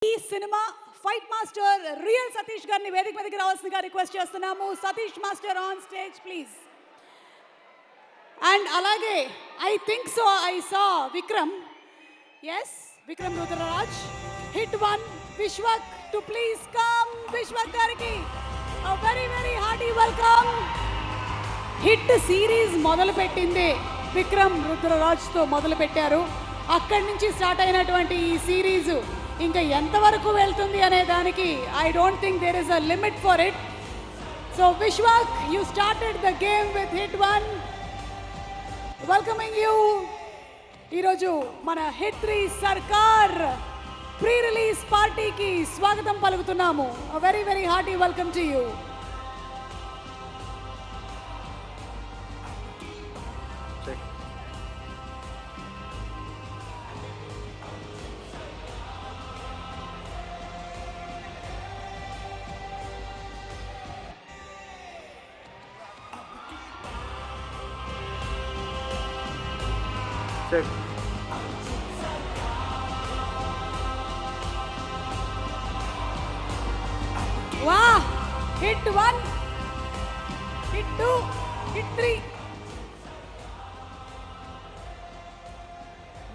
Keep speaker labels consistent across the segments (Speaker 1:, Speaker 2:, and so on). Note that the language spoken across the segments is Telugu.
Speaker 1: ఈ సినిమా ఫైట్ మాస్టర్ రియల్ సతీష్ గారిని వేదిక మీదకి రావాల్సిందిగా రిక్వెస్ట్ చేస్తున్నాము. Satish master on stage please. And అలాగే I think so I saw Vikram, yes Vikram Rudraraj, hit one Vishwak too please come. Vishwak గారికి a very very hearty welcome. Hit series మొదలు పెట్టింది విక్రమ్ రుద్రరాజ్ తో మొదలు పెట్టారు. అక్కడి నుంచి స్టార్ట్ అయినటువంటి ఈ సిరీస్ ఇంకా ఎంతవరకు వెళ్తుంది అనే దానికి I don't think there is a limit for it. So Vishwak, you started the game with hit one. Welcoming you. ఈరోజు మన హిట్ 3 సర్కార్ ప్రీ రిలీజ్ పార్టీకి స్వాగతం పలుకుతున్నాము. A very very hearty welcome to you. వాహ్, హిట్ 1, హిట్ 2, హిట్ 3.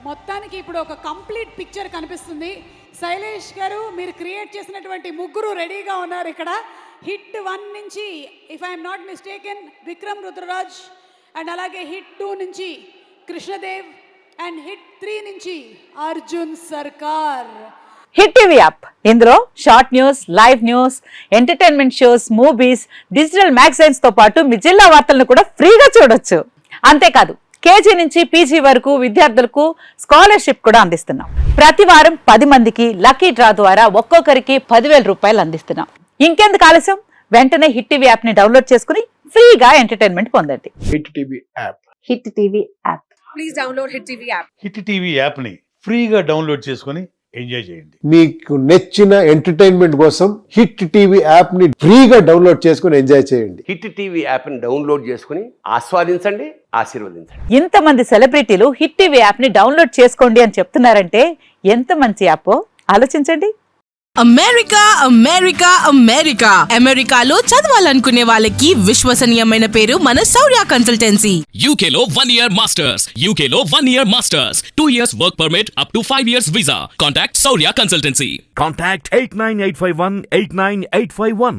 Speaker 1: మొత్తానికి ఇప్పుడు ఒక కంప్లీట్ పిక్చర్ కనిపిస్తుంది. శైలేష్ గారు, మీరు క్రియేట్ చేసినటువంటి ముగ్గురు రెడీగా ఉన్నారు ఇక్కడ. హిట్ 1 నుంచి if I'm not mistaken Vikram Rudraraj, and అలాగే హిట్ 2 నుంచి కృష్ణదేవ్, అండ్ హిట్ 3 నుంచి అర్జున్ సర్కార్.
Speaker 2: హిట్ టీవీ యాప్, ఇందులో short news, live news, entertainment shows, movies, digital magazines తో పాటు మీ జిల్లా వార్తలను కూడా ఫ్రీగా చూడొచ్చు. అంతేకాదు, కేజీ నుంచి పీజీ వరకు విద్యార్థులకు స్కాలర్షిప్ కూడా అందిస్తున్నాం. ప్రతి వారం 10 మందికి లక్కీ డ్రా ద్వారా ఒక్కొక్కరికి 10,000 రూపాయలు అందిస్తున్నాం. ఇంకెందుకు ఆలస్యం, వెంటనే హిట్ టీవీ యాప్ ని డౌన్లోడ్ చేసుకుని ఫ్రీగా ఎంటర్టైన్మెంట్ పొందండి.
Speaker 3: Hit TV app.
Speaker 2: Hit TV app.
Speaker 4: Please download hit TV app.
Speaker 5: Hit TV app ని ఫ్రీగా డౌన్లోడ్ చేసుకుని ఎంజాయ్ చేయండి.
Speaker 3: మీకు నచ్చిన ఎంటర్టైన్మెంట్ కోసం హిట్ టీవీ యాప్ ని ఫ్రీగా డౌన్లోడ్ చేసుకుని ఎంజాయ్ చేయండి.
Speaker 6: హిట్ టీవీ యాప్ ని డౌన్లోడ్ చేసుకుని ఆస్వాదించండి, ఆశీర్వదించండి.
Speaker 2: ఇంతమంది సెలబ్రిటీలు హిట్ టీవీ యాప్ ని డౌన్లోడ్ చేసుకోండి అని చెప్తున్నారంటే ఎంత మంచి యాప్ ఆలోచించండి.
Speaker 7: అమెరికా అమెరికా అమెరికా అమెరికాలో చదవాలనుకునే వాళ్ళకి విశ్వసనీయమైన పేరు మన శౌర్య కన్సల్టెన్సీ.
Speaker 8: UK లో 1 year masters. UK లో 1 year masters. 2 years work permit up to 5 years visa. Contact Saurya Consultancy.
Speaker 9: Contact 89851 89851.